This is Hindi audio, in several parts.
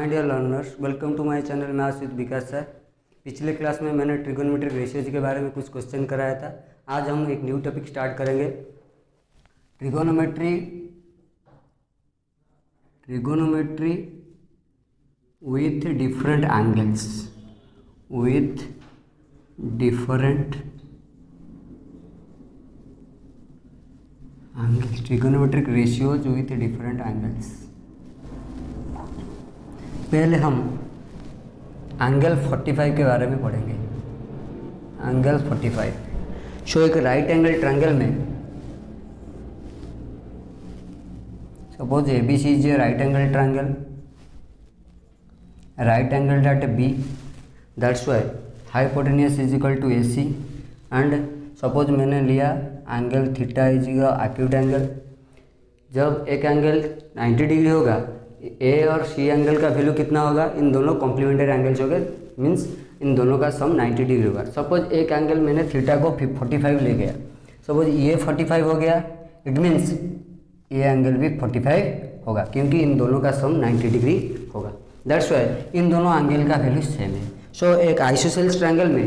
My dear learners, welcome to my channel. मैं आसिफ विकास सर। पिछले क्लास में मैंने ट्रिगोनोमेट्रिक रेशियोज के बारे में कुछ क्वेश्चन कराया था। आज हम एक न्यू टॉपिक स्टार्ट करेंगे, trigonometry with different angles, trigonometric ratios with different angles. पहले हम एंगल 45 के बारे में पढ़ेंगे। एंगल 45 शो एक राइट एंगल ट्रायंगल में, suppose ABC is a right angle triangle, right angle at B, that's why hypotenuse is equal to AC। And suppose मैंने लिया angle theta is acute angle. जब एक एंगल 90 डिग्री होगा, ए और सी एंगल का वैल्यू कितना होगा? इन दोनों कॉम्प्लीमेंट्री एंगल्स हो गए, मीन्स इन दोनों का सम 90 डिग्री होगा। सपोज एक एंगल मैंने थीटा को 45 ले गया, सपोज ये 45 हो गया, इट मीन्स ये एंगल भी 45 होगा क्योंकि इन दोनों का सम 90 डिग्री होगा। दैट्स वाई इन दोनों एंगल का वैल्यू सेम है। सो एक आइसोसेलेस ट्रायंगल में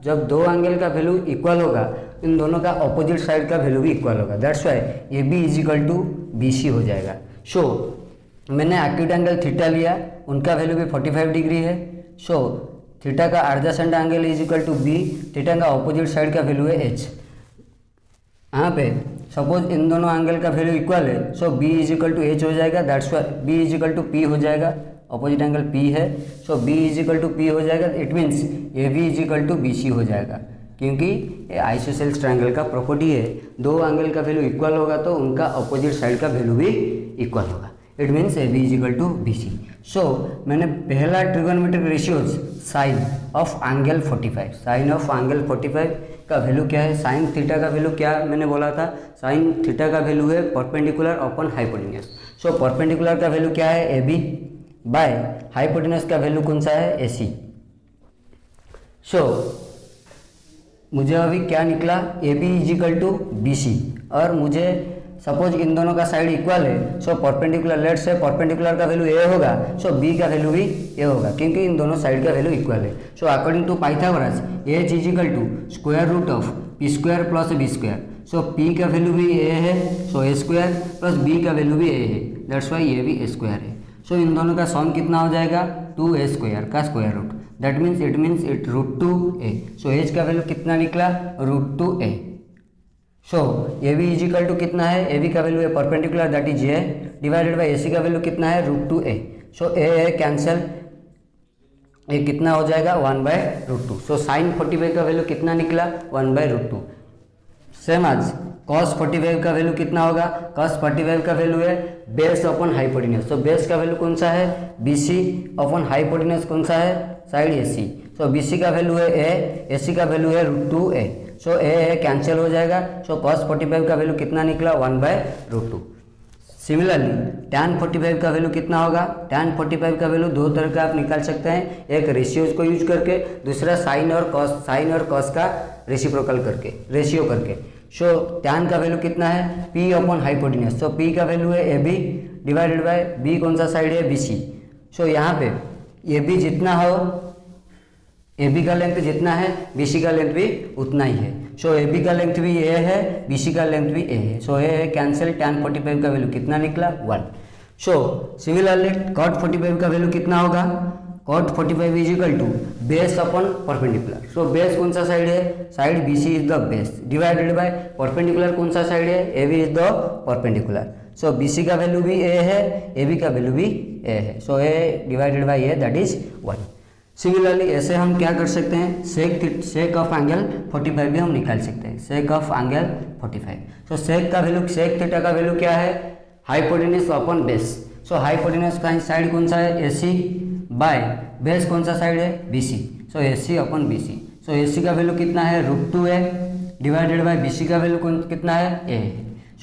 जब दो एंगल का वैल्यू इक्वल होगा, इन दोनों का ऑपोजिट साइड का वैल्यू भी इक्वल होगा। That's why A B is equal to BC हो जाएगा। सो मैंने एक्यूट एंगल थीटा लिया, उनका वैल्यू भी 45 डिग्री है। सो थीटा का adjacent angle is equal to B, theta का ऑपोजिट साइड का वैल्यू है H। यहाँ पे सपोज इन दोनों एंगल का वैल्यू इक्वल है, so B is equal to H हो जाएगा। That's why B is equal to P हो जाएगा, ऑपोजिट एंगल P है, so B is equal to P हो जाएगा। It means AB is equal to BC हो जाएगा क्योंकि ये आइसोसेलेस ट्रायंगल का प्रॉपर्टी है, दो एंगल का वैल्यू इक्वल होगा तो उनका ऑपोजिट साइड का वैल्यू भी इक्वल होगा। It means AB is equal to BC। So मैंने पहला trigonometric ratios sine of angle 45, sine of angle 45 का वैल्यू क्या है? साइन थीटा का वैल्यू क्या मैंने बोला था? साइन थीटा का वैल्यू है perpendicular upon hypotenuse. So perpendicular का वैल्यू क्या है? AB बाय हाइपोटेन्यूज का वैल्यू कौन सा है? AC। सो मुझे अभी क्या निकला? AB is equal to BC और मुझे सपोज इन दोनों का साइड इक्वल है, so perpendicular, let's say perpendicular का वैल्यू A होगा, सो B का वैल्यू भी A होगा क्योंकि इन दोनों साइड का वैल्यू इक्वल है। So according to Pythagoras H is equal to square root of P square plus B square. So P का वैल्यू भी A है, so A square plus B का वैल्यू भी A है, दैट्स वाई ये भी A स्क्वायर है। सो इन दोनों का सम कितना हो जाएगा? 2A स्क्वायर का square root, that means it root 2A। So H का वैल्यू कितना निकला? Root 2A। So AB is equal to कितना है? AB का वैल्यू है perpendicular, that is A, divided by AC का वैल्यू कितना है? Root 2A। सो A है कैंसिल, ये कितना हो जाएगा? 1/√2। सो साइन 45 का वैल्यू कितना निकला? 1/√2। सेम आज cos 45 का वैल्यू कितना होगा? cos 45 का वैल्यू है बेस अपॉन हाइपोटेन्यूज। सो बेस का वैल्यू कौन सा है? BC अपॉन हाइपोटेन्यूज कौन सा है? Side AC। सो BC का वैल्यू है A, AC का वैल्यू है रूट 2A। सो A है कैंसिल हो जाएगा। सो cos 45 का वैल्यू कितना निकला? 1/√2। सिमिलरली tan 45 का वैल्यू कितना होगा? tan 45 का वैल्यू दो तरह का आप निकाल सकते हैं, एक रेशियोज को यूज करके, दूसरा साइन और cos का रेशियो करके। सो tan का वैल्यू कितना है? P upon hypotenuse. So P का वैल्यू है AB डिवाइडेड बाय B, कौन सा साइड है? BC। सो यहाँ पे AB जितना हो, AB का लेंथ जितना है, BC का लेंथ भी उतना ही है। सो AB का लेंथ भी A है, BC का लेंथ भी A है। सो A है कैंसिल, tan 45 का वैल्यू कितना निकला? 1। सो सिमिलरली cot 45 का वैल्यू कितना होगा? cot 45 is equal to base upon perpendicular. So base कौन सा साइड है? Side BC is the base, divided by perpendicular कौन सा साइड है? AB is the perpendicular. So BC का वैल्यू भी A है, AB का वैल्यू भी A है। So A divided by A, that is 1। Similarly ऐसे हम क्या कर सकते हैं? सेक ऑफ एंगल 45 भी हम निकाल सकते हैं, sake of angle 45। So sec का वैल्यू, सेक थीटा का वैल्यू क्या है? Hypotenuse upon base. So hypotenuse का साइड कौन सा है? AC बाय बेस कौन सा साइड है? BC। So AC upon BC। So AC का वैल्यू कितना है? Root 2A divided by BC का वैल्यू कितना है? A है।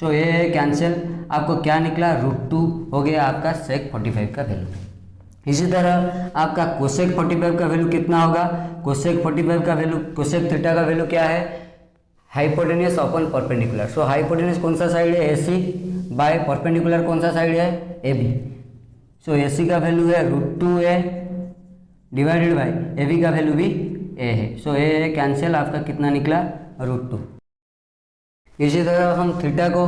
सो A है कैंसिल, आपको क्या निकला? रूट 2 हो गया आपका सेक 45 का वैल्यू। इसी तरह आपका कोसेक 45 का वैल्यू कितना होगा? कोसेक 45 का वैल्यू, कोसेक थीटा का वैल्यू क्या है? Hypotenuse upon perpendicular. So hypotenuse कौन सा साइड है? AC बाय परपेंडिकुलर कौन सा साइड है? AB। सो ए सी का वैल्यू है √2a divided by A B का वैल्यू भी ए है। सो ए कैंसिल, आपका कितना निकला √2। इसी तरह हम थीटा को,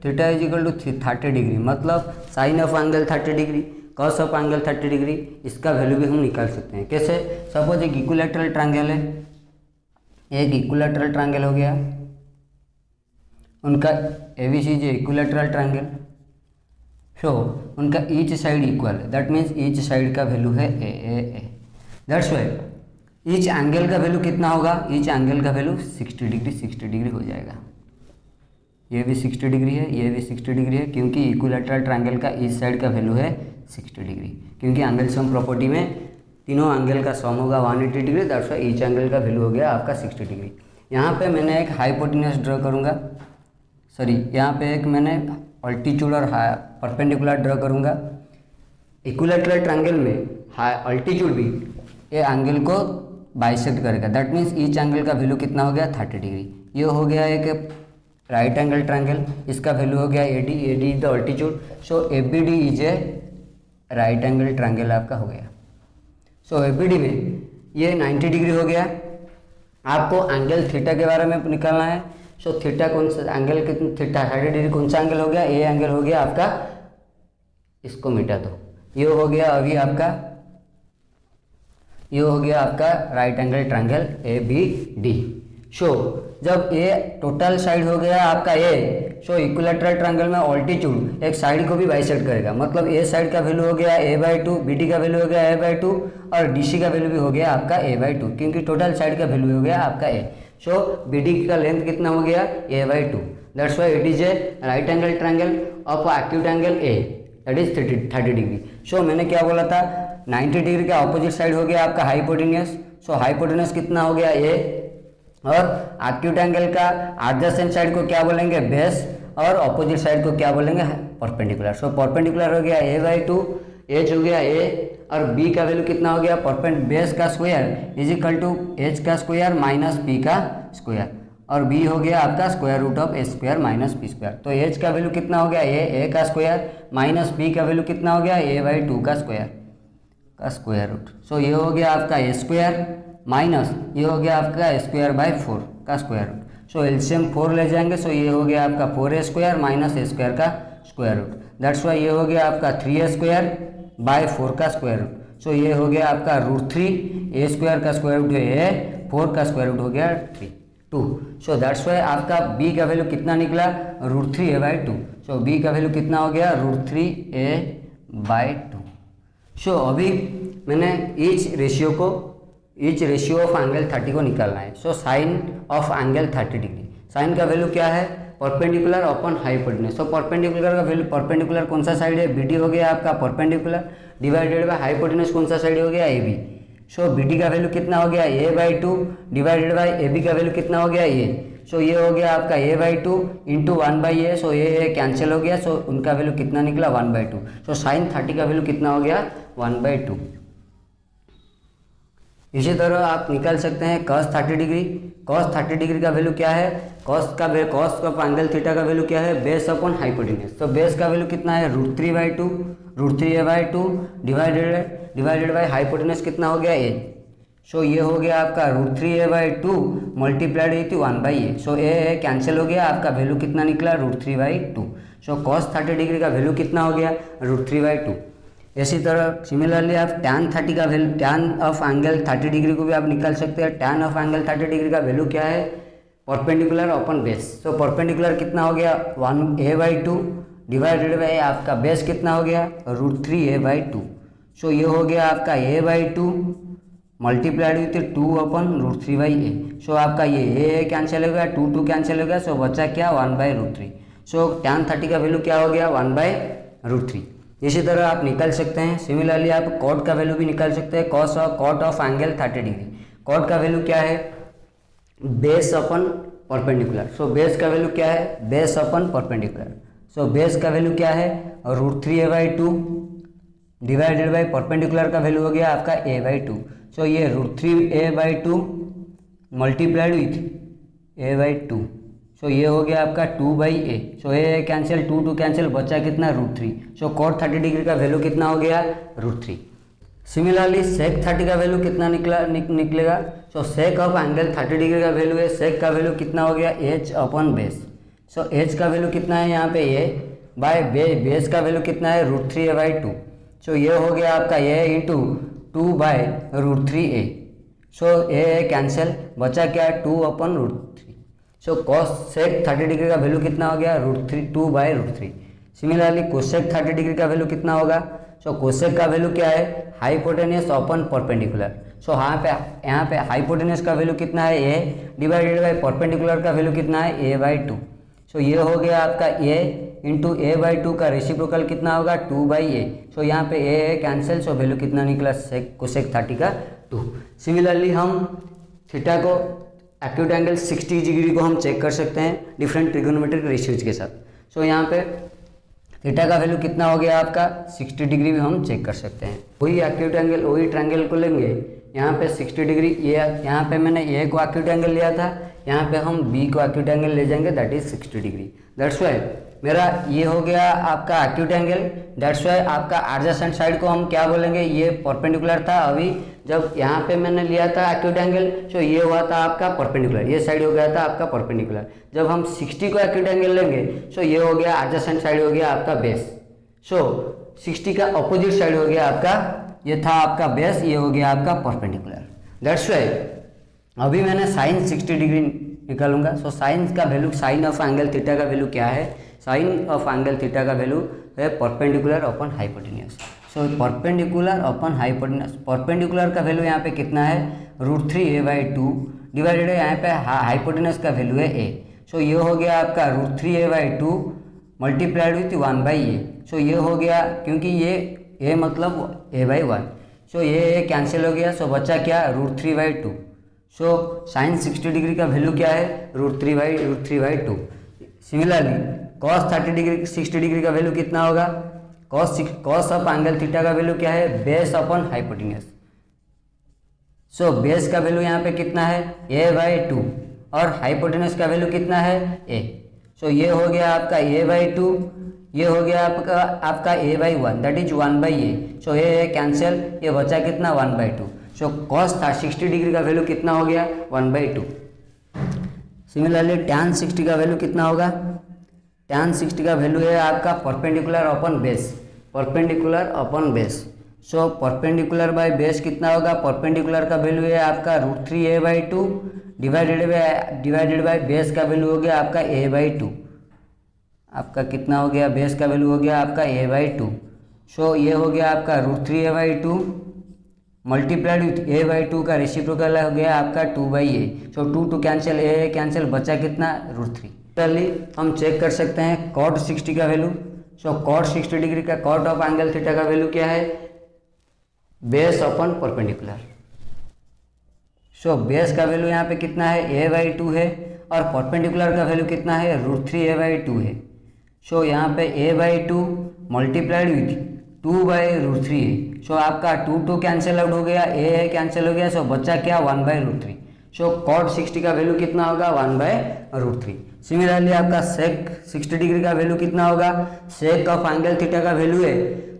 theta is equal to 30 degree, मतलब sine of angle 30 degree, cos of angle 30 degree, इसका वैल्यू भी हम निकाल सकते हैं। कैसे? सपोज एक इक्विलैटरल ट्रायंगल है, एक इक्विलैटरल ट्रायंगल हो गया, उनका एबीसी जो इक्विलैटरल ट्रायंगल, सो उनका ईच साइड इक्वल है, दैट मीन्स ईच साइड का वैल्यू है ए। दैट्स वाई ईच एंगल का वैल्यू कितना होगा? ईच एंगल का वैल्यू 60 डिग्री हो जाएगा। ये भी 60 डिग्री है, ये भी 60 डिग्री है, क्योंकि इक्विलैटरल ट्रायंगल का ईच साइड का वैल्यू है 60 डिग्री, क्योंकि एंगल सम प्रॉपर्टी में तीनों एंगल का सम होगा 180 degree, that's why each angle का वैल्यू हो गया आपका 60 डिग्री। यहाँ पे मैंने एक हाइपोटेन्यूज ड्रॉ करूँगा, सॉरी यहाँ पे एक मैंने अल्टीट्यूड और परपेंडिकुलर ड्रॉ करूँगा। इक्विलैटरल ट्रायंगल में अल्टीट्यूड भी ये एंगल को बाइसेक्ट करेगा, दैट मीन्स ईच एंगल का वैल्यू कितना हो गया 30 डिग्री। ये हो गया एक राइट एंगल ट्रायंगल, इसका वैल्यू हो गया AD is the altitude, so ABD is a right angle triangle आपका हो गया। सो ABD में ये 90 डिग्री हो गया। आपको एंगल थीटा के बारे में निकालना है। सो थीटा कौन सा एंगल, कितना थीटा 30 डिग्री कौन सा एंगल हो गया? ए एंगल हो गया आपका, इसको मिटा दो, ये हो गया अभी आपका, ये हो गया आपका राइट एंगल ट्रायंगल ABD। सो जब ए टोटल साइड हो गया आपका ए, सो इक्विलैटरल ट्रायंगल में अल्टीट्यूड एक साइड को भी बाइसेक्ट करेगा, मतलब ए साइड का वैल्यू हो गया a/2, BD का वैल्यू हो गया a/2 और DC का वैल्यू भी हो गया आपका a/2, क्योंकि टोटल साइड का वैल्यू हो गया आपका a। सो BD का लेंथ कितना हो गया a/2, that's why it is a right angle triangle of acute angle A, that is 30 degree. So मैंने क्या बोला था, 90 डिग्री का ऑपोजिट साइड हो गया आपका हाइपोटेन्यूज। सो हाइपोटेन्यूज कितना हो गया a, और एक्यूट एंगल का एडजेसेंट साइड को क्या बोलेंगे बेस, और ऑपोजिट साइड को क्या बोलेंगे परपेंडिकुलर। सो परपेंडिकुलर हो गया a/2, एच हो गया a, और b का वैल्यू कितना हो गया बेस का square is equal to h का स्क्वायर माइनस p का स्क्वायर, और b हो गया आपका square root of h square minus p square. तो h का वैल्यू कितना हो गया a का स्क्वायर माइनस b का वैल्यू कितना हो गया a/2 का स्क्वायर रूट। सो ये हो गया आपका a स्क्वायर माइनस ये हो गया आपका a²/4 का स्क्वायर रूट। सो एलसीएम 4 ले जाएंगे, सो ये हो गया आपका 4a² माइनस a² का स्क्वायर रूट, दैट्स वाई ये हो गया आपका 3a²/4 का स्क्वायर रूट। सो ये हो गया आपका √3, a² का स्क्वायर रूट है a, 4 का स्क्वायर रूट हो गया 2। सो दैट्स वाई आपका b का वैल्यू कितना निकला √3a/2। सो b का वैल्यू कितना हो गया √3a/2। सो अभी मैंने ईच रेशियो ऑफ एंगल 30 को निकालना है। So sine of angle 30 degree, sine का वैल्यू क्या है perpendicular upon hypotenuse. So perpendicular का वैल्यू, परपेंडिकुलर कौन सा साइड है BD हो गया आपका परपेंडिकुलर, डिवाइडेड बाय हाइपोटेन्यूज कौन सा साइड हो गया AB। सो BD का वैल्यू कितना हो गया a/2 डिवाइडेड बाय AB का वैल्यू कितना हो गया a। सो ये हो गया आपका a/2 इंटू 1/a, सो ये कैंसिल हो गया, सो उनका वैल्यू कितना निकला 1/2। सो साइन 30 का वैल्यू कितना हो गया 1/2। इसी तरह आप निकाल सकते हैं cos 30 डिग्री। cos 30 डिग्री का वैल्यू क्या है, cos का एंगल थीटा का वैल्यू क्या है बेस अपॉन हाइपोटेन्यूज। तो बेस का वैल्यू कितना है √3/2 √3a/2 डिवाइडेड बाय हाइपोटेन्यूज कितना हो गया a। सो ये हो गया आपका √3a/2 multiplied with 1/a। So a cancel हो गया, आपका वैल्यू कितना निकला √3/2। सो cos 30 डिग्री का वैल्यू कितना हो गया √3/2। इसी तरह सिमिलरली आप tan 30 का value, tan of angle 30 degree को भी आप निकाल सकते हैं। tan ऑफ एंगल 30 डिग्री का वैल्यू क्या है perpendicular upon base. So perpendicular कितना हो गया 1a/2 डिवाइडेड बाय आपका बेस कितना हो गया √3a/2। सो ये हो गया आपका a/2 मल्टीप्लाइड विथ 2/√3/a। सो आपका ये a कैंसिल हो गया, 2 कैंसिल हो गया, सो बचा क्या 1/√3। सो tan 30 का वैल्यू क्या हो गया 1/√3। इसी तरह आप निकाल सकते हैं। सिमिलरली आप कॉट का वैल्यू भी निकाल सकते हैं, cot of angle 30 degree. Cot का वैल्यू क्या है base upon perpendicular. So base का वैल्यू क्या है base upon perpendicular. So base का वैल्यू क्या है √3a/2 डिवाइडेड बाय परपेंडिकुलर का वैल्यू हो गया आपका a/2। सो ये √3a/2 मल्टीप्लाइड विथ a/2। सो ये हो गया आपका 2/a। सो ये कैंसिल, 2 कैंसिल, बचा कितना √3। सो cot 30 डिग्री का वैल्यू कितना हो गया √3। सिमिलरली sec 30 का वैल्यू कितना निकलेगा। सो sec ऑफ एंगल 30 डिग्री का वैल्यू है, sec का वैल्यू कितना हो गया h/बेस। सो h का वैल्यू कितना है यहाँ पे a बाय बेस का वैल्यू कितना है √3a/2। सो ये हो गया आपका a into 2/√3a। So A cancel, बचा क्या 2/√3। सो cos sec 30 डिग्री का वैल्यू कितना हो गया √2/√3। सिमिलरली cosec 30 डिग्री का वैल्यू कितना होगा। सो cosec का वैल्यू क्या है हाइपोटेनियस अपन परपेंडिकुलर। सो यहाँ पे हाइपोटेनियस का वैल्यू कितना है a डिवाइडेड बाई परपेंडिकुलर का वैल्यू कितना है a/2। सो ये हो गया आपका a इंटू a/2 का रेसिप्रोकल कितना होगा 2/a। सो यहाँ पे a कैंसिल, सो वैल्यू कितना निकला cosec 30 का 2। सिमिलरली हम थीटा को एक्यूट एंगल 60 डिग्री को हम चेक कर सकते हैं डिफरेंट ट्रिगोनोमेट्रिक रेशियोज के साथ। सो यहाँ पे थीटा का वैल्यू कितना हो गया आपका 60 डिग्री भी हम चेक कर सकते हैं। वही एक्यूट एंगल, वही ट्रायंगल को लेंगे, यहाँ पे 60 डिग्री, ये यहाँ पे मैंने ए को एक्यूट एंगल लिया था, यहाँ पे हम बी को एक्यूट एंगल ले जाएंगे, that is 60 degree. That's why मेरा ये हो गया आपका एक्यूट एंगल। दैट्स वाई आपका एडजेसेंट साइड को हम क्या बोलेंगे, ये परपेंडिकुलर था अभी जब यहाँ पे मैंने लिया था एक्यूट एंगल। सो ये हुआ था आपका परपेंडिकुलर, ये साइड हो गया था आपका परपेंडिकुलर। जब हम 60 को एक्यूट एंगल लेंगे, सो ये हो गया एडजेसेंट साइड हो गया आपका बेस। सो 60 का अपोजिट साइड हो गया आपका, ये था आपका बेस, ये हो गया आपका परपेंडिकुलर। दैट्स वाई अभी मैंने साइन 60 डिग्री निकालूंगा। सो साइन का value, sine of angle theta का वैल्यू क्या है, साइन ऑफ एंगल थीटा का वैल्यू है perpendicular upon hypotenuse. So perpendicular upon hypotenuse, perpendicular का वैल्यू यहाँ पे कितना है √3a/2 डिवाइडेड है यहाँ पे हाइपोटेन्यूस का वैल्यू है a। सो ये हो गया आपका √3a/2 मल्टीप्लाइड विथ 1/a। सो ये हो गया, क्योंकि ये a मतलब a/1। सो ये कैंसिल हो गया, सो बचा क्या √3/2। सो साइन 60 डिग्री का वैल्यू क्या है √3/2। सिमिलरली cos 30 डिग्री 60 डिग्री का वैल्यू कितना होगा, cos ऑफ एंगल थीटा का वैल्यू क्या है बेस अपन हाइपोटेन्यूस। सो बेस का वैल्यू यहाँ पे कितना है a/2 और हाइपोटेन्यूस का वैल्यू कितना है a। सो ये हो गया आपका a/2, ये हो गया आपका a/1 दैट इज 1/a। सो ये कैंसिल, ये बचा कितना 1/2। सो cos 60 डिग्री का वैल्यू कितना हो गया 1/2। सिमिलरली tan 60 का वैल्यू कितना होगा, tan 60 का वैल्यू है आपका perpendicular upon base, perpendicular upon base. So perpendicular by base कितना होगा, परपेंडिकुलर का वैल्यू है आपका √3a/2 डिवाइडेड बाय बेस का वैल्यू हो गया आपका a/2। आपका कितना हो गया, बेस का वैल्यू हो गया आपका a/2। सो ये हो गया आपका √3a/2 मल्टीप्लाइड विथ a/2 का रेसिप्रोकल हो गया आपका 2/a। So 2 cancel, a cancel, बचा कितना √3। चलिए हम चेक कर सकते हैं cot 60 का वैल्यू। सो cot 60 डिग्री का cot ऑफ एंगल थीटा का वैल्यू क्या है base upon perpendicular. So base का वैल्यू यहाँ पे कितना है a/2 है और परपेंडिकुलर का वैल्यू कितना है √3a/2 है। सो यहाँ पे a/2 मल्टीप्लाइड विथ 2/√3 है। सो आपका 2 कैंसिल आउट हो गया, a कैंसिल हो गया, सो बच्चा क्या 1/√3। सो cot 60 का वैल्यू कितना होगा 1/√3। सिमिलरली आपका sec 60 डिग्री का वैल्यू कितना होगा, sec ऑफ एंगल थीटा का वैल्यू है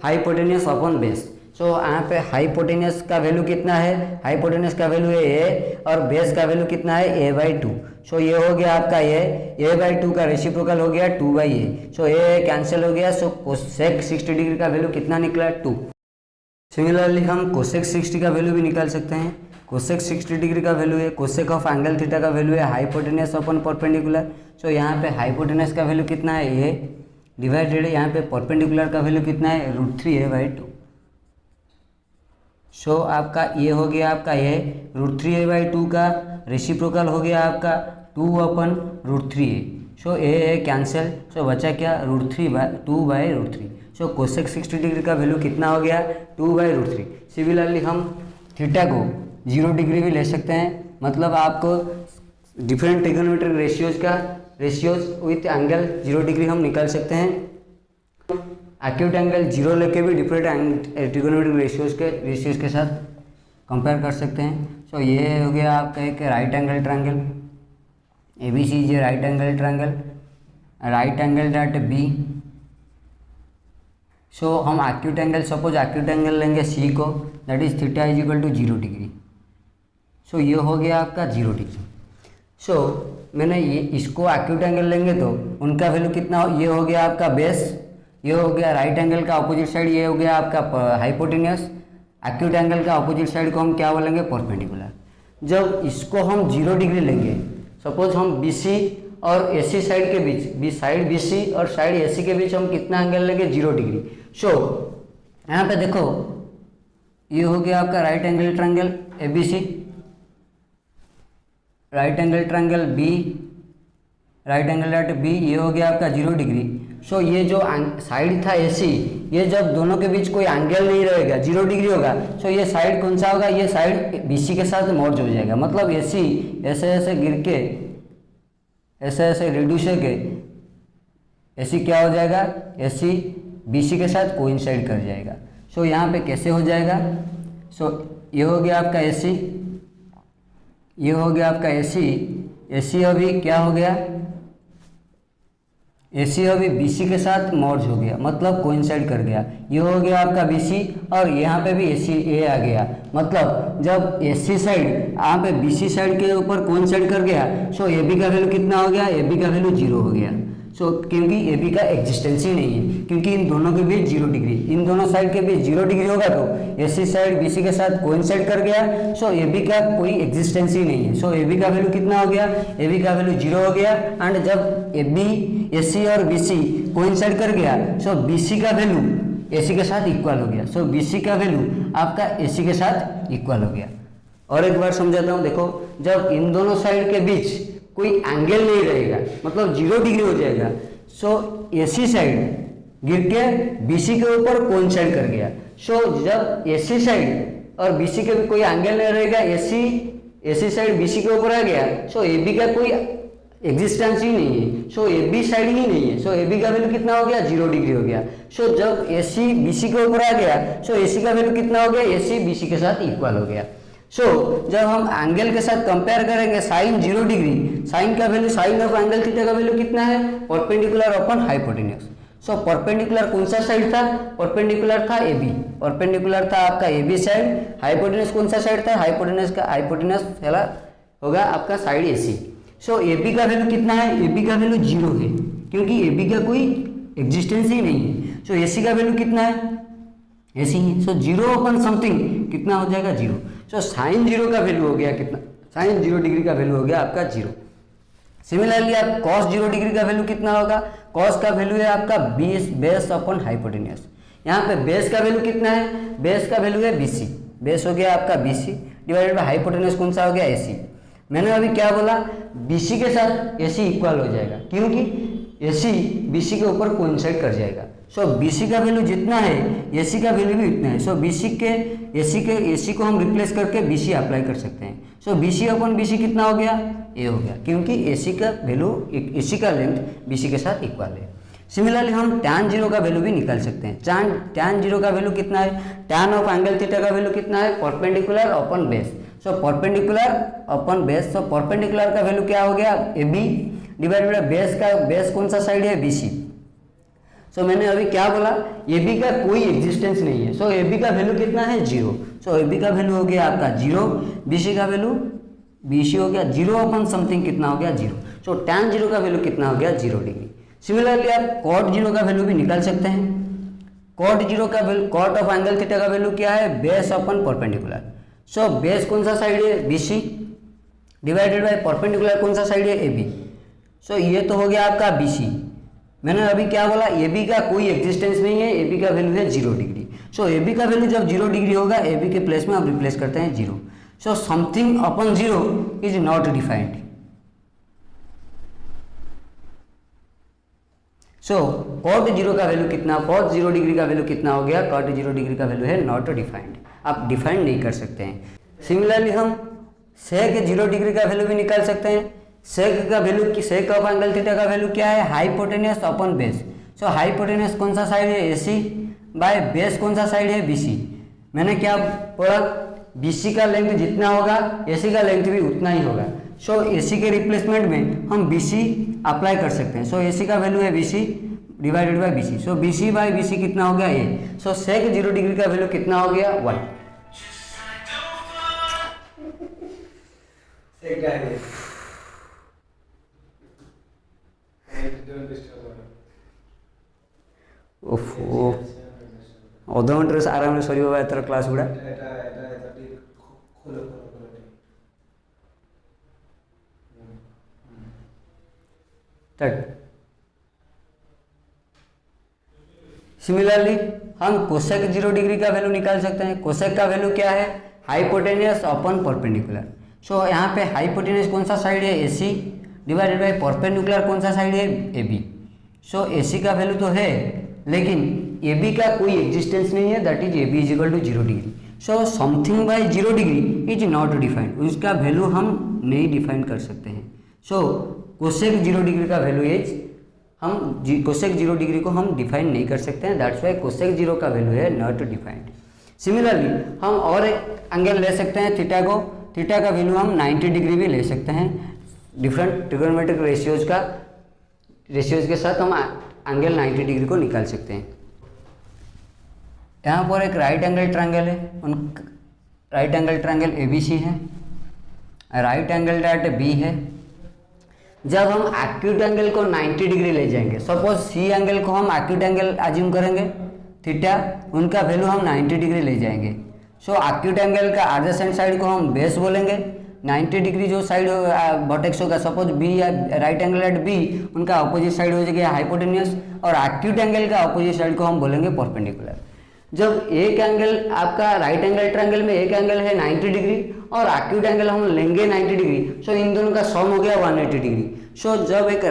हाइपोटेन्यूस अपॉन बेस। सो यहाँ पे हाइपोटेन्यूस का वैल्यू कितना है, हाइपोटेन्यूस का वैल्यू है a और बेस का वैल्यू कितना है a/2। सो ये हो गया आपका a/2 का रेसिप्रोकल हो गया 2/a। सो a कैंसिल हो गया, सो sec 60 डिग्री का वैल्यू कितना निकला 2। सिमिलरली हम cosec 60 का वैल्यू भी निकाल सकते हैं। cosec 60 डिग्री का वैल्यू है, cosec ऑफ एंगल थीटा का वैल्यू है हाइपोटेन्यूस अपन परपेंडिकुलर। सो यहाँ पे हाइपोटेन्यूस का वैल्यू कितना है a डिवाइडेड है यहाँ पे परपेंडिकुलर का वैल्यू कितना है √3a/2। सो आपका ये हो गया आपका ये √3a/2 का रेसिप्रोकल हो गया आपका 2/√3a। सो a कैंसिल, सो बचा क्या √2/√3। सो cosec 60 डिग्री का वैल्यू कितना हो गया 2/√3। सिमिलरली हम थीटा को 0 डिग्री भी ले सकते हैं, मतलब आपको different trigonometric ratios with angle 0 degree हम निकाल सकते हैं। एक्यूट एंगल 0 लेके भी डिफरेंट ट्रिगोनोमेट्रिक रेशियोज के साथ कंपेयर कर सकते हैं। सो ये हो गया आपका एक right angle triangle. ABC is a right angle triangle at B. So हम acute angle, suppose acute angle लेंगे C को, that is theta is equal to 0 degree. So ये हो गया आपका 0 डिग्री। सो मैंने ये इसको एक्यूट एंगल लेंगे तो उनका वैल्यू कितना ये हो गया आपका बेस, ये हो गया राइट एंगल का अपोजिट साइड, ये हो गया आपका हाइपोटेन्यूस। एक्यूट एंगल का अपोजिट साइड को हम क्या बोलेंगे, परपेंडिकुलर। जब इसको हम 0 डिग्री लेंगे, सपोज हम BC और AC साइड के बीच, साइड BC और साइड AC के बीच हम कितना एंगल लेंगे, 0 डिग्री। सो यहाँ पे देखो ये हो गया आपका right angle triangle ABC, right angle triangle B, right angle at B, ये हो गया आपका 0 डिग्री। सो ये जो साइड था AC, ये जब दोनों के बीच कोई एंगल नहीं रहेगा, 0 डिग्री होगा, सो ये साइड कौन सा होगा, ये साइड BC के साथ मर्ज हो जाएगा। मतलब AC ऐसे ऐसे गिर के ऐसे ऐसे रिड्यूस के AC क्या हो जाएगा, AC BC के साथ कोइंसाइड कर जाएगा। सो यहाँ पे कैसे हो जाएगा, सो ये हो गया आपका AC, ये हो गया आपका AC अभी क्या हो गया, AC अभी BC के साथ मर्ज हो गया, मतलब कोइंसाइड कर गया। ये हो गया आपका BC और यहाँ पे भी AC A आ गया। मतलब जब AC साइड यहाँ पे BC साइड के ऊपर कोइंसाइड कर गया, सो AB का वैल्यू कितना हो गया, AB का वैल्यू 0 हो गया। सो क्योंकि AB का एग्जिस्टेंस ही नहीं है, क्योंकि इन दोनों के बीच 0 डिग्री, इन दोनों साइड के बीच 0 डिग्री होगा तो AC साइड BC के साथ कोइंसाइड कर गया। सो AB का कोई एग्जिस्टेंस ही नहीं है। सो AB का वैल्यू कितना हो गया, AB का वैल्यू 0 हो गया। एंड जब AB AC और BC कोइंसाइड कर गया, सो BC का वैल्यू AC के साथ इक्वल हो गया। सो BC का वैल्यू आपका AC के साथ इक्वल हो गया। और एक बार समझाता हूँ, देखो जब इन दोनों साइड के बीच कोई एंगल नहीं रहेगा, मतलब 0 डिग्री हो जाएगा। सो AC साइड गिर के BC के ऊपर कोइंसाइड कर गया। सो जब AC साइड और BC के भी कोई एंगल नहीं रहेगा, AC साइड BC के ऊपर आ गया, सो AB का कोई एग्जिस्टेंस ही नहीं है। सो AB साइड ही नहीं है। सो AB का वैल्यू कितना हो गया, 0 डिग्री हो गया। सो जब AC BC के ऊपर आ गया, सो AC का वैल्यू कितना हो गया, AC BC के साथ इक्वल हो गया। सो जब हम एंगल के साथ कंपेयर करेंगे साइन 0 डिग्री, साइन का value, sine of angle theta का वैल्यू कितना है, perpendicular upon hypotenuse. So perpendicular कौन सा साइड था, परपेंडिकुलर था AB, परपेंडिकुलर था आपका AB साइड। हाइपोटेन्यूस कौन सा साइड था, हाइपोटेन्यूस होगा आपका साइड AC। सो AB का वैल्यू कितना है, AB का वैल्यू 0 है, क्योंकि AB का कोई एग्जिस्टेंस ही नहीं है। सो AC का वैल्यू कितना है, AC है। सो 0 अपॉन समथिंग कितना हो जाएगा, 0। सो साइन 0 का वैल्यू हो गया कितना, साइन 0 डिग्री का वैल्यू हो गया आपका 0। सिमिलरली आप कॉस 0 डिग्री का वैल्यू कितना होगा, कॉस का वैल्यू है आपका बेस अपॉन हाइपोटेन्यूस। यहाँ पे बेस का वैल्यू कितना है, बेस का वैल्यू है BC, बेस हो गया आपका BC डिवाइडेड बाय हाइपोटेन्यूस कौन सा हो गया, AC। मैंने अभी क्या बोला, BC के साथ AC इक्वल हो जाएगा, क्योंकि AC BC के ऊपर कोइंसाइड कर जाएगा। सो BC का वैल्यू जितना है AC का वैल्यू भी उतना है। सो AC को हम रिप्लेस करके BC अप्लाई कर सकते हैं। सो BC अपॉन BC कितना हो गया, A हो गया, क्योंकि AC का वैल्यू, AC का लेंथ BC के साथ इक्वल है। सिमिलरली हम tan 0 का वैल्यू भी निकाल सकते हैं। tan 0 का वैल्यू कितना है, tan ऑफ एंगल थीटा का वैल्यू कितना है, perpendicular upon base. So perpendicular upon base, सो परपेंडिकुलर का वैल्यू क्या हो गया, AB डिवाइडेड बाय बेस का, बेस कौन सा साइड है, BC। सो मैंने अभी क्या बोला, AB का कोई एग्जिस्टेंस नहीं है। सो AB का वैल्यू कितना है, 0। सो AB का वैल्यू हो गया आपका 0, BC का वैल्यू BC हो गया 0 अपॉन समथिंग कितना हो गया, 0। सो tan 0 का वैल्यू कितना हो गया, 0 डिग्री। सिमिलरली आप cot 0 का वैल्यू भी निकाल सकते हैं। cot 0 का value, cot of angle theta का वैल्यू क्या है, base upon perpendicular. So base कौन सा साइड है, BC डिवाइडेड बाय परपेंडिकुलर कौन सा साइड है, AB। सो ये तो हो गया आपका BC। मैंने अभी क्या बोला, AB का कोई एग्जिस्टेंस नहीं है, AB का वैल्यू है 0 डिग्री। सो AB का वैल्यू जब 0 डिग्री होगा, AB के प्लेस में आप रिप्लेस करते हैं 0। So something upon 0 is not defined. So cot 0 का वैल्यू कितना, cot 0 डिग्री का वैल्यू कितना हो गया, cot 0 डिग्री का वैल्यू है नॉट डिफाइंड, आप डिफाइंड नहीं कर सकते हैं। सिमिलरली हम sec 0 डिग्री का वैल्यू भी निकाल सकते हैं। सेक का value, sake of angle theta का वैल्यू क्या है, हाइपोटेन्यूस अपॉन बेस। सो हाइपोटेन्यूस कौन सा साइड है, AC बाय बेस कौन सा साइड है, BC। मैंने क्या बोला, BC का लेंथ जितना होगा AC का लेंथ भी उतना ही होगा। सो AC के रिप्लेसमेंट में हम BC अप्लाई कर सकते हैं। सो AC का वैल्यू है BC divided by BC। So BC by BC कितना हो गया A। सो सेक 0 डिग्री का वैल्यू कितना हो गया 1। ओफो अधघंटे आराम से सर एथर क्लास गुड़ा सिमिलरली हम कोसेक 0 डिग्री का वैल्यू निकाल सकते हैं। कोसेक का वैल्यू क्या है हाइपोटेनियस अपॉन परपेंडिकुलर। सो यहाँ पे हाइपोटेनियस कौन सा साइड है AC डिवाइडेड बाय परपेंडिकुलर कौन सा साइड है AB। सो AC का वैल्यू तो है लेकिन AB का कोई एग्जिस्टेंस नहीं है, that is AB is equal to 0 degree. So something by 0 degree is not defined, उसका वैल्यू हम नहीं डिफाइन कर सकते हैं। सो कोसेक 0 डिग्री का वैल्यू इज हम कोसेक 0 डिग्री को हम डिफाइन नहीं कर सकते हैं, दैट्स वाई कोसेक 0 का वैल्यू है नॉट डिफाइंड। सिमिलरली हम और एक एंगल ले सकते हैं थीटा को, थीटा का वैल्यू हम 90 डिग्री भी ले सकते हैं। डिफरेंट ट्रिगोनोमेट्रिक रेशियोज के साथ हम एंगल 90 डिग्री को निकाल सकते हैं। यहाँ पर एक राइट एंगल ट्रायंगल है, राइट एंगल ट्रायंगल ABC है, राइट एंगल डायरेक्ट B है। जब हम एक्यूट एंगल को 90 डिग्री ले जाएंगे, सपोज C एंगल को हम एक्यूट एंगल अज्यूम करेंगे थीटा, उनका वैल्यू हम 90 डिग्री ले जाएंगे। सो एक्यूट एंगल का एडजेसेंट साइड को हम बेस बोलेंगे, 90 डिग्री जो साइड वर्टेक्स होगा सपोज B या राइट एंगल एट B, उनका अपोजिट साइड हो जाएगा हाइपोटेनियस, और एक्यूट एंगल का अपोजिट साइड को हम बोलेंगे परपेंडिकुलर। जब एक एंगल आपका राइट एंगल ट्रायंगल में एक एंगल है 90 डिग्री और एक्यूट एंगल हम लेंगे 90 डिग्री, सो इन दोनों का सम हो गया 180 डिग्री। सो जब एक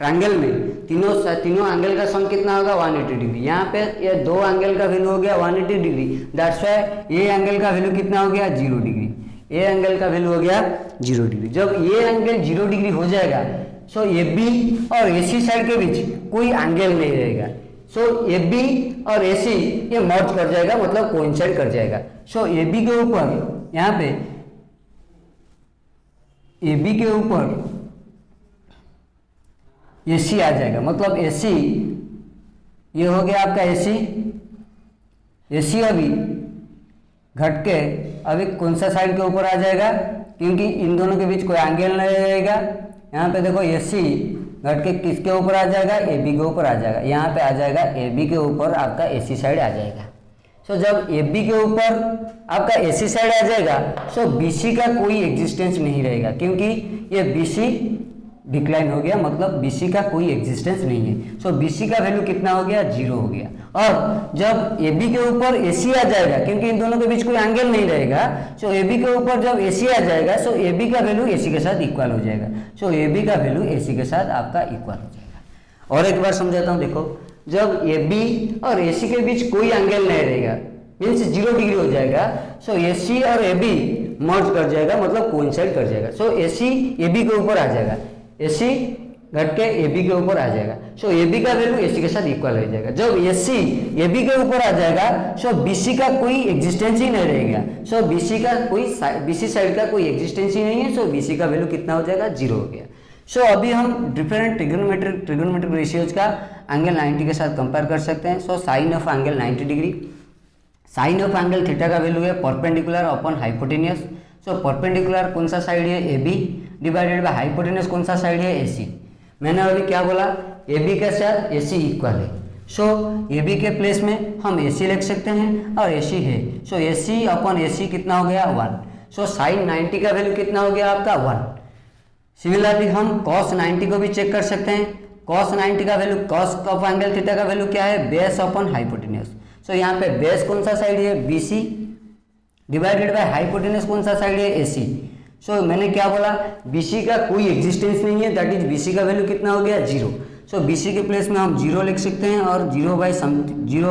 ट्रायंगल में तीनों एंगल का सम कितना होगा 180 डिग्री। यहाँ पे ये दो एंगल का वैल्यू हो गया 180 डिग्री, दैट्स वाई ये एंगल का वैल्यू कितना हो गया 0 डिग्री, ये एंगल का वैल्यू हो गया 0 डिग्री। जब ये एंगल 0 डिग्री हो जाएगा, सो AB और AC साइड के बीच कोई एंगल नहीं रहेगा। सो AB और AC ये मर्ज कर जाएगा, मतलब कोइंसाइड कर जाएगा। सो AB के ऊपर यहाँ पे AB के ऊपर AC आ जाएगा, मतलब AC ये हो गया आपका AC अभी घट के अभी कौन सा साइड के ऊपर आ जाएगा, क्योंकि इन दोनों के बीच कोई एंगल नहीं रहेगा। यहाँ पे देखो AC घट के किसके ऊपर आ जाएगा AB के ऊपर आ जाएगा, यहाँ पे आ जाएगा AB के ऊपर आपका AC साइड आ जाएगा। सो जब AB के ऊपर आपका AC साइड आ जाएगा, सो BC का कोई एग्जिस्टेंस नहीं रहेगा, क्योंकि ये BC डिक्लाइन हो गया, मतलब BC का कोई एग्जिस्टेंस नहीं है। सो BC का वैल्यू कितना हो गया 0 हो गया। और जब AB के ऊपर AC आ जाएगा, क्योंकि इन दोनों के बीच कोई एंगल नहीं रहेगा, सो AB के ऊपर जब AC आ जाएगा, सो AB का वैल्यू AC के साथ इक्वल हो जाएगा। सो AB का वैल्यू AC के साथ आपका इक्वल हो जाएगा। और एक बार समझाता हूँ, देखो जब AB और AC के बीच कोई एंगल नहीं रहेगा, मीन्स 0 डिग्री हो जाएगा, सो AC और AB मर्ज कर जाएगा, मतलब कोइंसाइड कर जाएगा। सो AC AB के ऊपर आ जाएगा, AC घट के AB के ऊपर आ जाएगा। सो AB का वैल्यू AC के साथ इक्वल हो जाएगा। जब AC AB के ऊपर आ जाएगा, सो BC का कोई एग्जिस्टेंस ही नहीं रहेगा। सो BC साइड का कोई एग्जिस्टेंस ही नहीं है। सो BC का वैल्यू कितना हो जाएगा 0 हो गया। सो अभी हम डिफरेंट ट्रिगोनोमेट्रिक रेशियोज का एंगल 90 के साथ कंपेयर कर सकते हैं। So sine of angle 90 degree, sine of angle theta का वैल्यू है perpendicular upon hypotenuse. So perpendicular कौन सा साइड है AB डिवाइडेड बाय हाइपोटेनियस कौन सा साइड है AC। मैंने अभी क्या बोला, AB के साथ AC इक्वल है। सो AB के प्लेस में हम AC लिख सकते हैं और AC है। सो AC अपॉन AC कितना हो गया 1। सो साइन 90 का वैल्यू कितना हो गया आपका 1। सिमिलरली हम cos 90 को भी चेक कर सकते हैं। cos 90 का value, cos of angle theta का वैल्यू क्या है बेस अपॉन हाइपोटेनियस। सो यहाँ पे बेस कौन सा साइड है BC डिवाइडेड बाय हाइपोटेनियस कौन सा साइड है AC। सो मैंने क्या बोला, BC का कोई एग्जिस्टेंस नहीं है, दैट इज BC का वैल्यू कितना हो गया 0। सो BC के प्लेस में हम 0 लिख सकते हैं और 0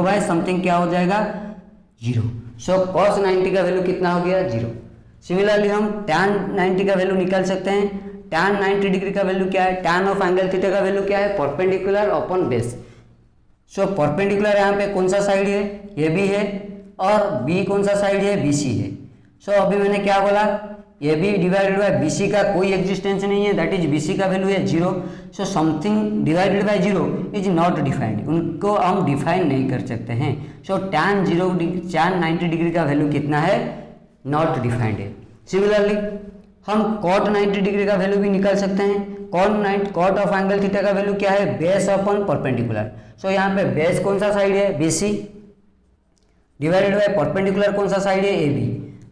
बाय समथिंग क्या हो जाएगा 0। सो cos 90 का वैल्यू कितना हो गया 0। सिमिलरली हम tan 90 का वैल्यू निकाल सकते हैं। tan 90 डिग्री का वैल्यू क्या है, tan ऑफ एंगल थीटा का वैल्यू क्या है perpendicular upon base. So perpendicular यहाँ पे कौन सा साइड है AB है और B कौन सा साइड है BC है। सो अभी मैंने क्या बोला, A B divided by B C का कोई एग्जिस्टेंस नहीं है, दैट इज बी सी का वैल्यू है 0। So something divided by 0 is not defined, उनको हम डिफाइन नहीं कर सकते हैं। सो tan 90 डिग्री का वैल्यू कितना है, नॉट डिफाइंड है। सिमिलरली हम cot 90 डिग्री का वैल्यू भी निकाल सकते हैं। cot ऑफ एंगल थीटा का वैल्यू क्या है, बेस अपॉन परपेंडिकुलर। सो यहाँ पे बेस कौन सा साइड है, B C, divided by perpendicular कौन सा साइड है, ए बी।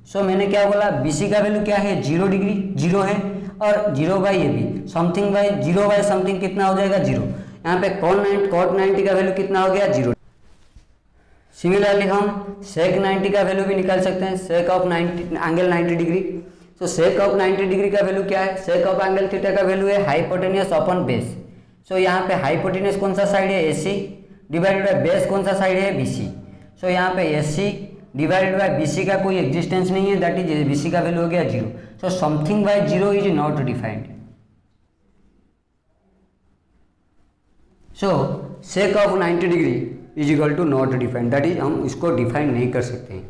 सो मैंने क्या बोला, बी सी का वैल्यू क्या है, 0 डिग्री, 0 है, और 0 by A B, something by 0 by something कितना हो जाएगा, 0। यहाँ पे cot 90 का वैल्यू कितना हो गया, 0। सिमिलरली हम sec 90 का वैल्यू भी निकाल सकते हैं, sec of 90 angle 90 degree. So sec of 90 degree का वैल्यू क्या है, sec ऑफ एंगल थीटा का वैल्यू है हाइपोटेनियस अपॉन बेस। सो यहाँ पे हाइपोटेनियस कौन सा साइड है, AC, डिवाइडेड बाय बेस कौन सा साइड है, BC। सो यहाँ पे AC डिवाइडेड बाय BC का कोई एग्जिस्टेंस नहीं है, दैट इज BC का वैल्यू हो गया 0। So something by 0 is not defined. So sec of 90 degree is equal to not defined, that is हम इसको डिफाइन नहीं कर सकते हैं।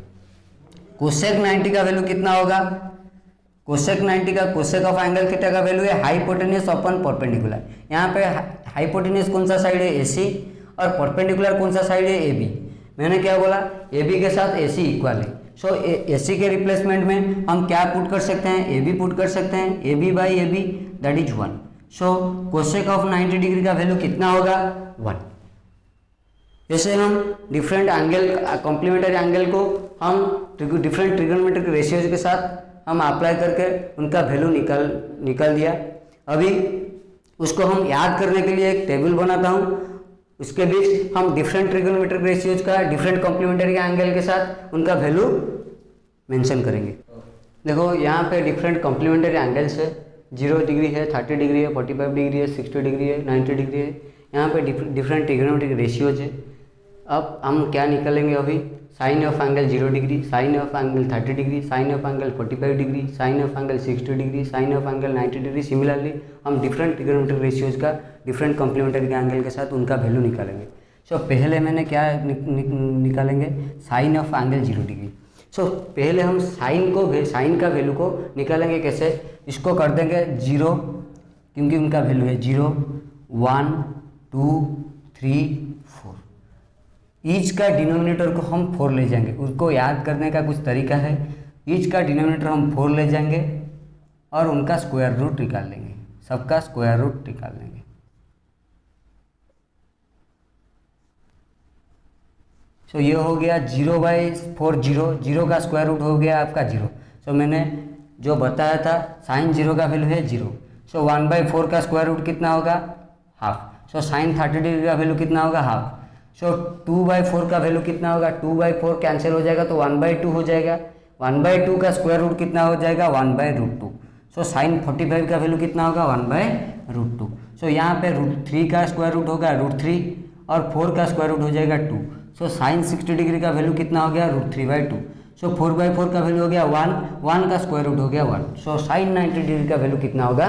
cosec 90 का वैल्यू कितना होगा, cosec 90 का cosec ऑफ एंगल थीटा का वैल्यू है हाइपोटेनियस अपॉन परपेंडिकुलर। यहाँ पे हाइपोटेनियस कौन सा साइड है, AC, और परपेंडिकुलर कौन सा साइड है, AB। मैंने क्या बोला, AB के साथ AC इक्वल है। सो AC के रिप्लेसमेंट में हम क्या पुट कर सकते हैं, AB पुट कर सकते हैं, AB by AB that is 1। So cosec of 90 degree का वैल्यू कितना होगा, 1। जैसे हम डिफरेंट एंगल, कॉम्प्लीमेंट्री एंगल को हम डिफरेंट ट्रिग्नोमेट्रिक रेशियोज के साथ हम अप्लाई करके उनका वैल्यू निकाल दिया। अभी उसको हम याद करने के लिए एक टेबल बनाता हूँ, उसके बीच हम डिफरेंट ट्रिग्नोमेट्रिक रेशियोज का डिफरेंट कॉम्प्लीमेंट्री एंगल के साथ उनका वैल्यू मेंशन करेंगे। देखो यहाँ पे डिफरेंट कॉम्प्लीमेंट्री एंगल्स है, 0 डिग्री है, 30 डिग्री है, 45 डिग्री है, 60 डिग्री है, 90 डिग्री है। यहाँ पे डिफरेंट ट्रिग्नोमेट्रिक रेशियोज है। अब हम क्या निकालेंगे, अभी sine of angle 0 degree, sine of angle 30 degree, sine of angle 45 degree, sine of angle 60 degree, sine of angle 90 degree. Similarly हम डिफरेंट ट्रिग्नोमेट्रिक रेशियोज का डिफरेंट कॉम्प्लीमेंट्री एंगल के साथ उनका वैल्यू निकालेंगे। सो पहले मैंने क्या निकालेंगे, साइन ऑफ एंगल 0 डिग्री। सो पहले हम साइन का वैल्यू को निकालेंगे कैसे, इसको कर देंगे 0, क्योंकि उनका वैल्यू है 0, 1, 2, 3, 4। ईच का डिनोमिनेटर को हम 4 ले जाएंगे। उसको याद करने का कुछ तरीका है, ईच का डिनोमिनेटर हम 4 ले जाएंगे और उनका स्क्वायर रूट निकाल लेंगे, सबका स्क्वायर रूट निकाल लेंगे। सो ये हो गया 0/4, 0 का स्क्वायर रूट हो गया आपका 0। सो मैंने जो बताया था साइन 0 का वैल्यू है 0। सो 1/4 का स्क्वायर रूट कितना होगा, हाफ। सो साइन 30 डिग्री का वैल्यू कितना होगा, हाफ। सो 2/4 का वैल्यू कितना होगा, 2/4 कैंसिल हो जाएगा तो 1/2 हो जाएगा। 1/2 का स्क्वायर रूट कितना हो जाएगा, 1/√2। सो साइन 45 का वैल्यू कितना होगा, 1/√2। सो यहाँ पे √3 का स्क्वायर रूट होगा √3 और 4 का स्क्वायर रूट हो जाएगा 2। सो साइन 60 डिग्री का वैल्यू कितना हो गया, √3/2। सो 4/4 का वैल्यू हो गया 1 का स्क्वायर रूट हो गया 1। सो साइन 90 डिग्री का वैल्यू कितना होगा,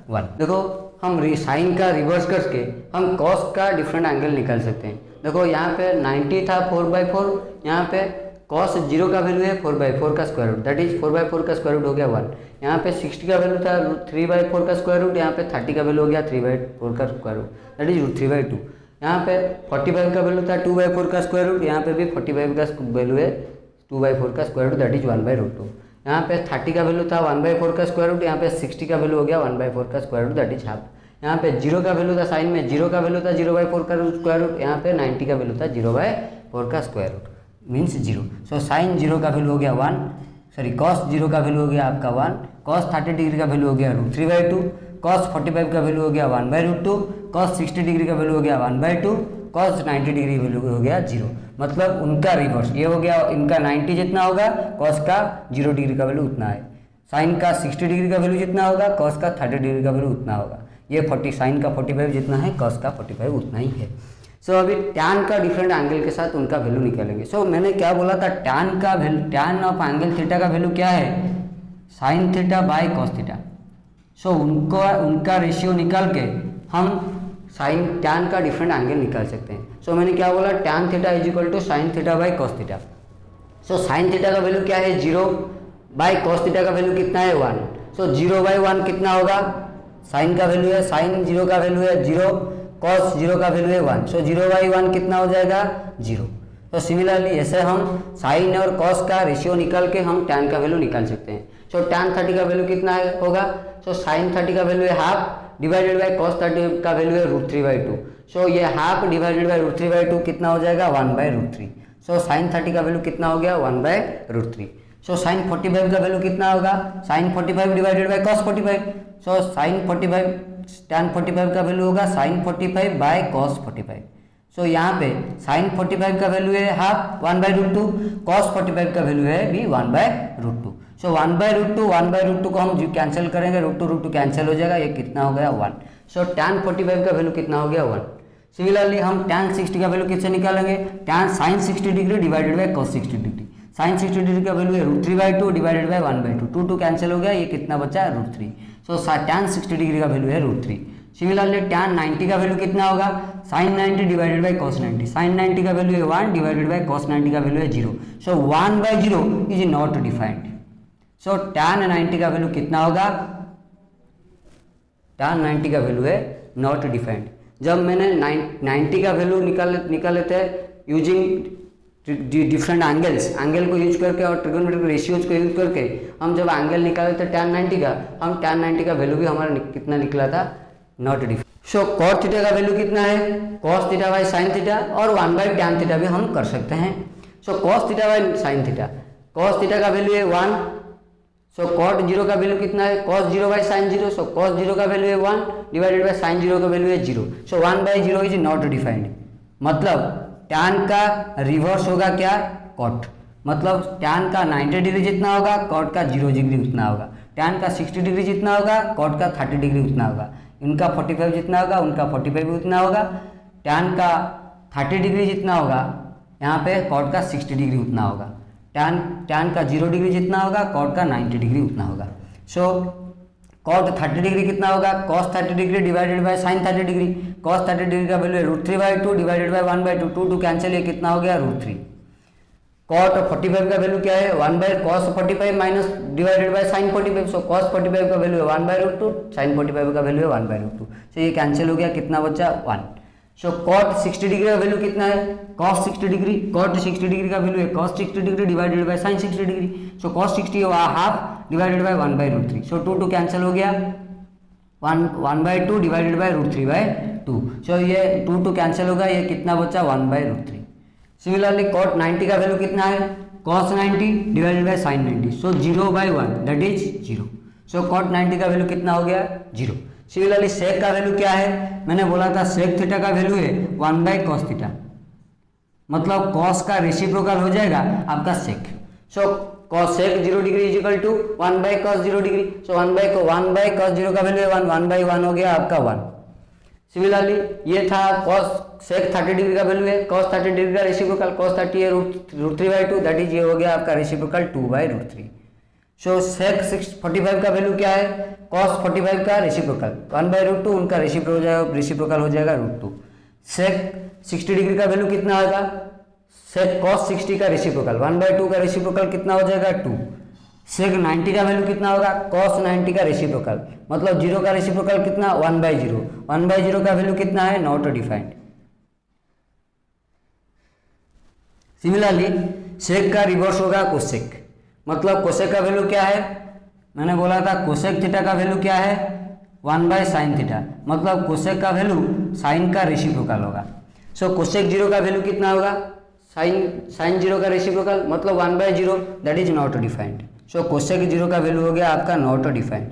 1। देखो हम साइन का रिवर्स करके हम कॉस का डिफरेंट एंगल निकाल सकते हैं। देखो यहाँ पे 90 था 4/4, यहाँ पे कॉस 0 का वैल्यू है 4/4 का स्क्वायर रूट, दैट इज 4/4 का स्क्वायर रूट हो गया 1। यहाँ पे 60 का वैल्यू था 3/4 का स्क्वायर रूट, यहाँ पे 30 का वैल्यू हो गया 3/4 का स्क्वायर रूट, दैट इज √3/2। यहाँ पे 45 का वैल्यू था 2/4 का स्क्वायर रूट, यहाँ पे भी 45 का वैल्यू है 2/4 का स्क्वायर रूट, दैट इज 1/√2। यहाँ पे 30 का वैल्यू था 1/4 का स्क्वायर रूट, यहाँ पे 60 का वैल्यू हो गया 1/4 का square root, that is half. यहाँ पे 0 का वैल्यू था साइन में, 0 का वैल्यू था 0/4 का स्क्वायर रूट, यहाँ पे 90 का वैल्यू था 0/4 का square root, means 0। So sine 0 का वैल्यू हो गया 1, सॉरी कॉस 0 का वैल्यू हो गया आपका 1, कॉस 30 डिग्री का वैल्यू हो गया √3/2, कॉस 45 का वैल्यू हो गया 1/√2, कॉस 60 डिग्री का वैल्यू हो गया 1/2, कॉस 90 डिग्री वैल्यू हो गया 0। मतलब उनका रिवर्स ये हो गया, इनका 90 जितना होगा कॉस का 0 डिग्री का वैल्यू उतना है, साइन का 60 डिग्री का वैल्यू जितना होगा कॉस का 30 डिग्री का वैल्यू उतना होगा। ये 40 साइन का 45 जितना है कॉस का 45 उतना ही है। सो अभी टैन का डिफरेंट एंगल के साथ उनका वैल्यू निकालेंगे। सो मैंने क्या बोला था, टैन ऑफ एंगल थीटा का वैल्यू क्या है, sine theta by cos theta. So उनका रेशियो निकाल के हम साइन टैन का डिफरेंट एंगल निकाल सकते हैं। सो मैंने क्या बोला, tan theta is equal to sine theta by cos theta. So sine theta का वैल्यू क्या है 0, बाय कॉस थीटा का वैल्यू कितना है 1। सो 0/1 कितना होगा, साइन का वैल्यू है, साइन 0 का वैल्यू है 0, कॉस 0 का वैल्यू है 1। सो 0/1 कितना हो जाएगा 0। तो सिमिलरली ऐसे हम साइन और कॉस का रेशियो निकाल के हम टैन का वैल्यू निकाल सकते हैं। सो टैन 30 का वैल्यू कितना होगा, सो साइन 30 का वैल्यू है हाफ डिवाइडेड बाय कॉस 30 का वैल्यू है √3/2। सो ये हाफ डिवाइडेड बाय √3/2 कितना हो जाएगा 1/√3। सो साइन 30 का वैल्यू कितना हो गया 1/√3। सो साइन 45 का वैल्यू कितना होगा, sine 45 divided by cos 45। So sine 45 tan 45 का वैल्यू होगा साइन 45 बाय कॉस 45। सो यहाँ पे साइन 45 का वैल्यू है हाफ 1/√2, कॉस 45 का वैल्यू है भी 1/√2। सो 1/√2 को हम कैंसिल करेंगे, √2 कैंसिल हो जाएगा, ये कितना हो गया 1। सो टैन 45 का वैल्यू कितना हो गया 1। सिमिलरली हम टैन 60 का वैल्यू किससे निकालेंगे, tan sine 60 degree divided by cos 60 degree. Sine 60 degree का वैल्यू है √3/2 डिवाइडेड बाय 1/2, 2 कैंसिल हो गया, ये कितना बचा √3। सो टैन 60 डिग्री का वैल्यू है √3। सिमिलरली टैन 90 का वैल्यू कितना होगा, sine 90 divided by cos 90। Sine 90 का वैल्यू है 1 डिवाइडेड बाय कॉस 90 का वैल्यू है 0। सो 1/0 is not defined. So tan 90 का वैल्यू कितना होगा, टैन 90 का वैल्यू है नॉट डिफाइंड। जब मैंने 90 का वैल्यू निकाले थे यूजिंग डिफरेंट एंगल को यूज करके और ट्रिगोनोमेट्रिक रेशियोज को यूज करके हम जब एंगल निकाले थे टैन 90 का, हम टैन 90 का वैल्यू भी हमारा कितना निकला था not defined. So cot theta का वैल्यू कितना है, cos theta by sine theta, और 1/tan थीटा भी हम कर सकते हैं। So cos theta by sine theta, cos theta का वैल्यू है 1। सो कॉट 0 का वैल्यू कितना है, cos 0 by sine 0। So cos 0 का वैल्यू है 1 डिवाइडेड बाय साइन 0 का वैल्यू है 0। सो 1/0 इज नॉट डिफाइंड। मतलब टैन का रिवर्स होगा क्या, कॉट। मतलब टैन का 90 डिग्री जितना होगा कॉट का 0 डिग्री उतना होगा, टैन का 60 डिग्री जितना होगा कॉट का 30 डिग्री उतना होगा, इनका 45 जितना होगा उनका 45 भी उतना होगा, टैन का 30 डिग्री जितना होगा यहाँ पे कॉट का 60 डिग्री उतना होगा, टैन का 0 डिग्री जितना होगा कॉट का 90 डिग्री उतना होगा। सो कॉट 30 डिग्री कितना होगा, cos 30 degree divided by sine 30 degree. Cos 30 degree का वैल्यू है √3/2 डिवाइडेड बाय 1/2, 2 कैंसिल, ये कितना हो गया √3। कॉट 45 का वैल्यू क्या है, 1/cos 45 minus divided by sine 45। So cos 45 का वैल्यू है 1/√2, साइन 45 का वैल्यू है 1/√2। सो ये कैंसिल हो गया, कितना बचा 1। सो cot 60 डिग्री का वैल्यू कितना है, cos 60 डिग्री। cot 60 डिग्री का वैल्यू है cos 60 degree divided by sine 60 degree. So cos 60 half divided by 1/√3। So 2 cancel हो गया, 1/2 डिवाइडेड बाय √3/2। सो ये 2 कैंसिल होगा, ये कितना बचा 1/√3। सिमिलरली cot 90 का वैल्यू कितना है, cos 90 divided by sine 90। So 0/1 that is 0। So cot 90 का वैल्यू कितना हो गया 0। सिमिलरली सेक का वैल्यू क्या है, मैंने बोला था सेक थीटा का वैल्यू है 1/cos थीटा। मतलब cos का रेसिप्रोकल हो जाएगा आपका sec. So cos sec 0 degree is equal to 1/cos 0 degree. So 1/cos 0 का वैल्यू है 1/1 हो गया आपका 1। सिमिलरली ये था cos सेक 30 डिग्री का वैल्यू है, cos 30 डिग्री का रेसिप्रोकल cos 30 है √3/2, दैट इज ये हो गया आपका रेसिप्रोकल 2/√3। सो सेक 45 का वैल्यू क्या है, cos 45 का रेसिप्रोकल 1/√2, उनका रेसिप्रोकल हो जाएगा √2। सेक 60 डिग्री का वैल्यू कितना होगा, सेक cos 60 का रेसिप्रोकल 1/2 का रेसिप्रोकल कितना हो जाएगा 2। सेक 90 का वैल्यू कितना होगा, cos 90 का रेसिप्रोकल, मतलब 0 का रेसिप्रोकल कितना 1/0। 1/0 का वैल्यू कितना है नॉट डिफाइंड। सिमिलरली सेक का रिवर्स होगा कोसेक। मतलब कोसेक का वैल्यू क्या है, मैंने बोला था कोसेक थीटा का वैल्यू क्या है 1/sin थीटा। मतलब कोसेक का वैल्यू साइन का रेसिप्रोकल होगा। सो कोसेक 0 का वैल्यू कितना होगा, साइन 0 का रेसिप्रोकल, मतलब 1/0 that is not defined. So cosec 0 का वैल्यू हो गया आपका नॉट डिफाइंड।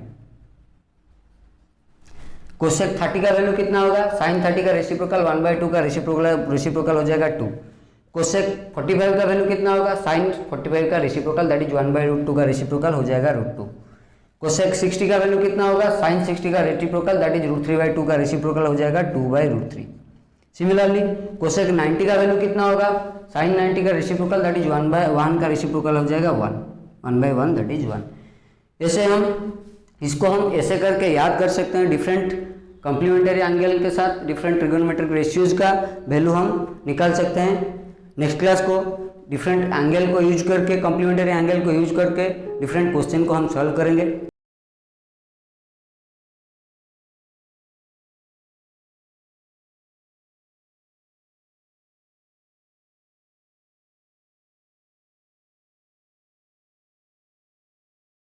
कोसेक 30 का वैल्यू कितना होगा, साइन 30 का रेसिप्रोकल 1/2 का रेसिप्रोकल हो जाएगा 2। कोसेक 45 का वैल्यू कितना होगा, साइन 45 का रेसिप्रोकल दैट इज 1/√2 का रेसिप्रोकल हो जाएगा √2। कोसेक 60 का वैल्यू कितना होगा, साइन 60 का रेसिप्रोकल दैट इज √3/2 का रेसिप्रोकल हो जाएगा 2/√3। सिमिलरली कोसेक 90 का वैल्यू कितना होगा, साइन 90 का रेसिप्रोकल दैट इज 1/1 का रेसिप्रोकल हो जाएगा 1/1 दैट इज 1। ऐसे इसको हम ऐसे करके याद कर सकते हैं, डिफरेंट कॉम्प्लीमेंट्री एंगल के साथ डिफरेंट ट्रिगोनोमेट्रिक रेशियोज का वैल्यू हम निकाल सकते हैं। नेक्स्ट क्लास को डिफरेंट एंगल को यूज करके, कॉम्प्लीमेंट्री एंगल को यूज करके डिफरेंट क्वेश्चन को हम सॉल्व करेंगे।